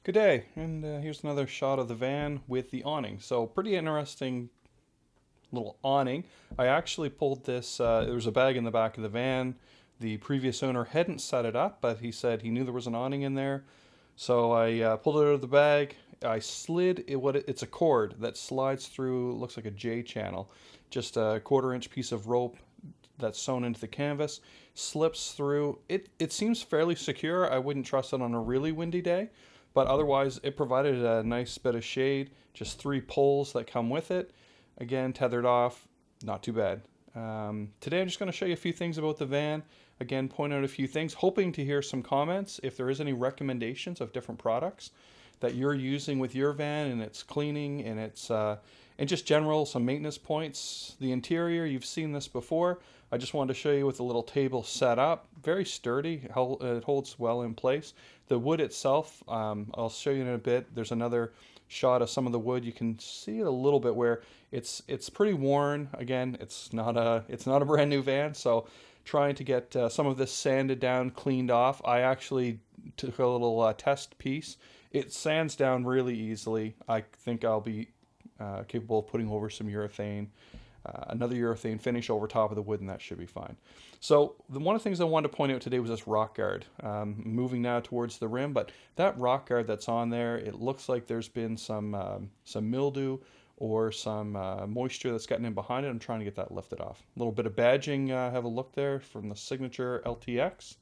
Good day, and here's another shot of the van with the awning. So pretty interesting little awning. I actually pulled this, there was a bag in the back of the van. The previous owner hadn't set it up, but he said he knew there was an awning in there. So I pulled it out of the bag. I slid it's a cord that slides through, looks like a J channel, just a 1/4 inch piece of rope that's sewn into the canvas, slips through. It seems fairly secure. I wouldn't trust it on a really windy day, but otherwise it provided a nice bit of shade. Just 3 poles that come with it. Again, tethered off, not too bad. Today I'm just going to show you a few things about the van. Again, point out a few things, hoping to hear some comments if there is any recommendations of different products that you're using with your van and its cleaning and its and just general some maintenance points. The interior, you've seen this before. I just wanted to show you with the little table set up. Very sturdy, it holds well in place. The wood itself, I'll show you in a bit. There's another shot of some of the wood. You can see it a little bit where it's pretty worn. Again, it's not a brand new van, so trying to get some of this sanded down, cleaned off. I actually took a little test piece. It sands down really easily. I think I'll be capable of putting over some urethane, another urethane finish over top of the wood, and that should be fine. So one of the things I wanted to point out today was this rock guard. Moving now towards the rim, but that rock guard that's on there, it looks like there's been some mildew or some moisture that's gotten in behind it. I'm trying to get that lifted off. A little bit of badging, have a look there from the Signature LTX.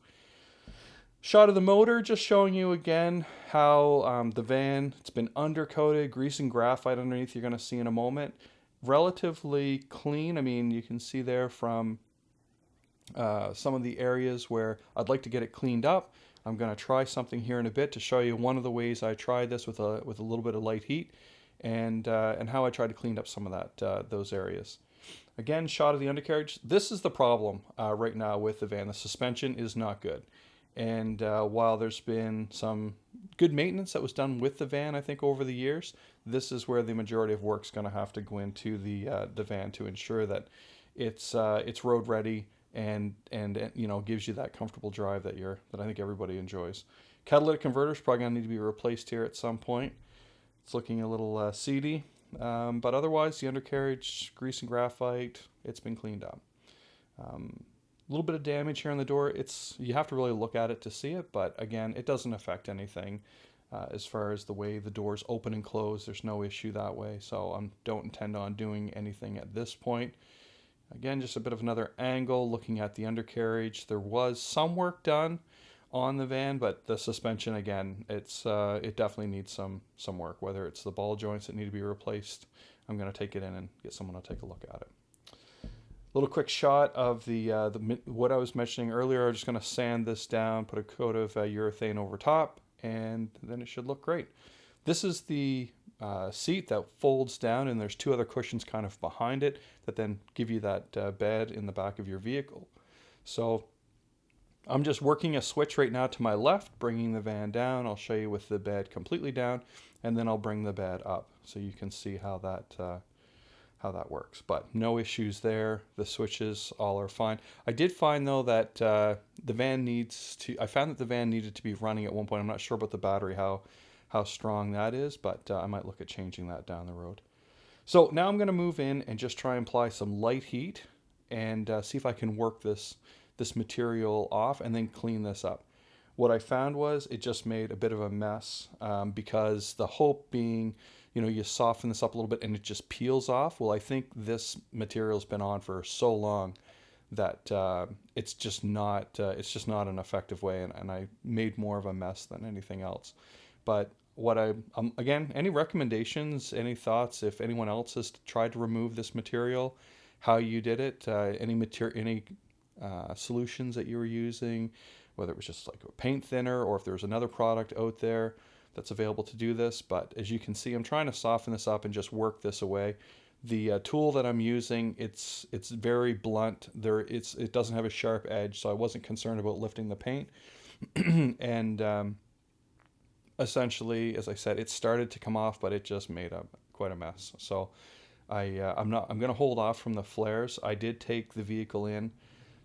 Shot of the motor, just showing you again how the van, it's been undercoated, grease and graphite underneath, you're going to see in a moment. Relatively clean. I mean, you can see there from some of the areas where I'd like to get it cleaned up. I'm going to try something here in a bit to show you one of the ways I tried this with a little bit of light heat, and how I tried to clean up some of those areas. Again, shot of the undercarriage. This is the problem right now with the van. The suspension is not good. And while there's been some good maintenance that was done with the van, I think over the years, this is where the majority of work's going to have to go into the van to ensure that it's road ready and gives you that comfortable drive that I think everybody enjoys. Catalytic converter's probably going to need to be replaced here at some point. It's looking a little seedy, but otherwise the undercarriage, grease and graphite, it's been cleaned up. A little bit of damage here on the door. You have to really look at it to see it, but again, it doesn't affect anything as far as the way the doors open and close. There's no issue that way, so I don't intend on doing anything at this point. Again, just a bit of another angle looking at the undercarriage. There was some work done on the van, but the suspension, again, it definitely needs some work, whether it's the ball joints that need to be replaced. I'm going to take it in and get someone to take a look at it. Little quick shot of the what I was mentioning earlier. I'm just going to sand this down, put a coat of urethane over top, and then it should look great. This is the seat that folds down, and there's 2 other cushions kind of behind it that then give you that bed in the back of your vehicle. So I'm just working a switch right now to my left, bringing the van down. I'll show you with the bed completely down, and then I'll bring the bed up so you can see how that works. But no issues there. The switches all are fine. I did find though that the van I found that the van needed to be running at one point. I'm not sure about the battery, how strong that is, but I might look at changing that down the road. So now I'm going to move in and just try and apply some light heat and see if I can work this material off and then clean this up. What I found was it just made a bit of a mess because the hope being, you soften this up a little bit and it just peels off. Well, I think this material's been on for so long that it's just not an effective way, and I made more of a mess than anything else. But again, any recommendations, any thoughts, if anyone else has tried to remove this material, how you did it, any solutions that you were using, whether it was just like a paint thinner or if there's another product out there that's available to do this. But as you can see, I'm trying to soften this up and just work this away. The tool that I'm using, it's very blunt. It doesn't have a sharp edge, so I wasn't concerned about lifting the paint. And essentially, as I said, it started to come off, but it just made quite a mess. So I'm going to hold off from the flares. I did take the vehicle in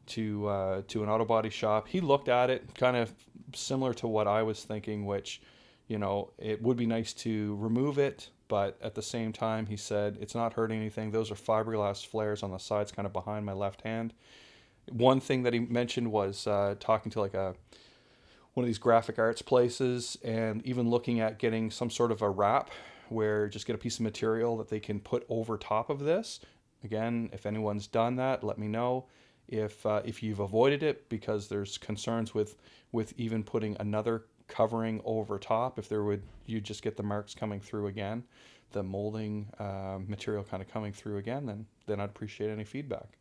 to an auto body shop. He looked at it kind of similar to what I was thinking, which you know, it would be nice to remove it, but at the same time, he said it's not hurting anything. Those are fiberglass flares on the sides, kind of behind my left hand. One thing that he mentioned was talking to like one of these graphic arts places, and even looking at getting some sort of a wrap where just get a piece of material that they can put over top of this. Again, if anyone's done that, let me know. If you've avoided it because there's concerns with even putting another covering over top, if there would, you just get the marks coming through again, the molding material kind of coming through again, then I'd appreciate any feedback.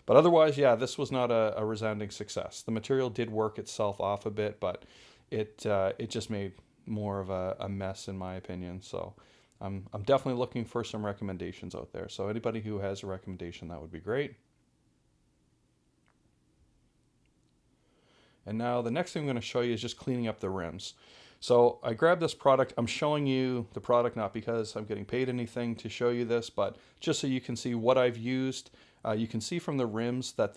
But otherwise, yeah, this was not a resounding success. The material did work itself off a bit, but it just made more of a mess in my opinion. So I'm definitely looking for some recommendations out there. So anybody who has a recommendation, that would be great. And now the next thing I'm going to show you is just cleaning up the rims. So I grabbed this product. I'm showing you the product not because I'm getting paid anything to show you this, but just so you can see what I've used. You can see from the rims that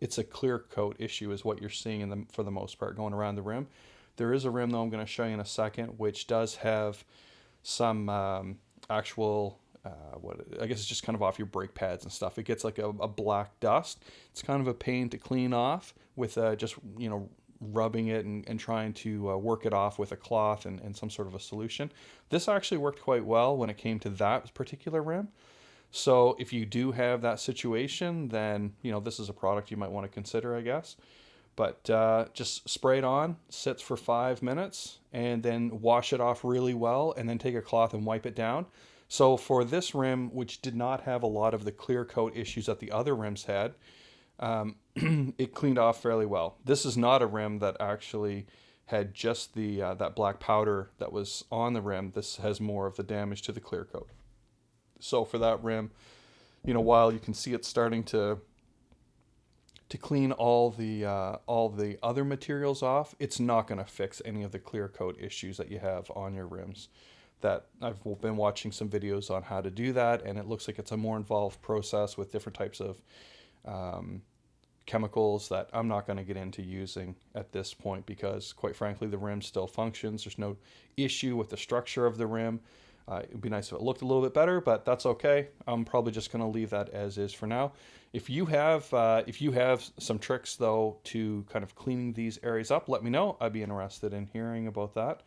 it's a clear coat issue is what you're seeing for the most part going around the rim. There is a rim though I'm going to show you in a second, which does have some actual, I guess it's just kind of off your brake pads and stuff. It gets like a black dust. It's kind of a pain to clean off with just, you know, rubbing it and trying to work it off with a cloth and some sort of a solution. This actually worked quite well when it came to that particular rim. So if you do have that situation, then, you know, this is a product you might want to consider, I guess. But just spray it on, sits for 5 minutes, and then wash it off really well, and then take a cloth and wipe it down. So for this rim, which did not have a lot of the clear coat issues that the other rims had, it cleaned off fairly well. This is not a rim that actually had just the that black powder that was on the rim. This has more of the damage to the clear coat. So for that rim, you know, while you can see it starting to clean all the other materials off, it's not going to fix any of the clear coat issues that you have on your rims. That I've been watching some videos on how to do that, and it looks like it's a more involved process with different types of chemicals that I'm not going to get into using at this point because, quite frankly, the rim still functions. There's no issue with the structure of the rim. It'd be nice if it looked a little bit better, but that's okay. I'm probably just going to leave that as is for now. If you have some tricks though to kind of cleaning these areas up, let me know. I'd be interested in hearing about that.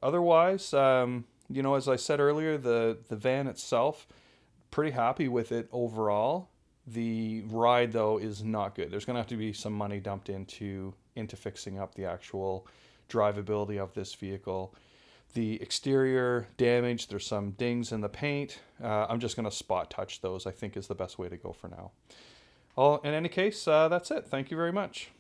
Otherwise, you know, as I said earlier, the van itself, pretty happy with it overall. The ride though is not good. There's going to have to be some money dumped into fixing up the actual drivability of this vehicle. The exterior damage, there's some dings in the paint. I'm just going to spot touch those, I think is the best way to go for now. In any case, that's it. Thank you very much.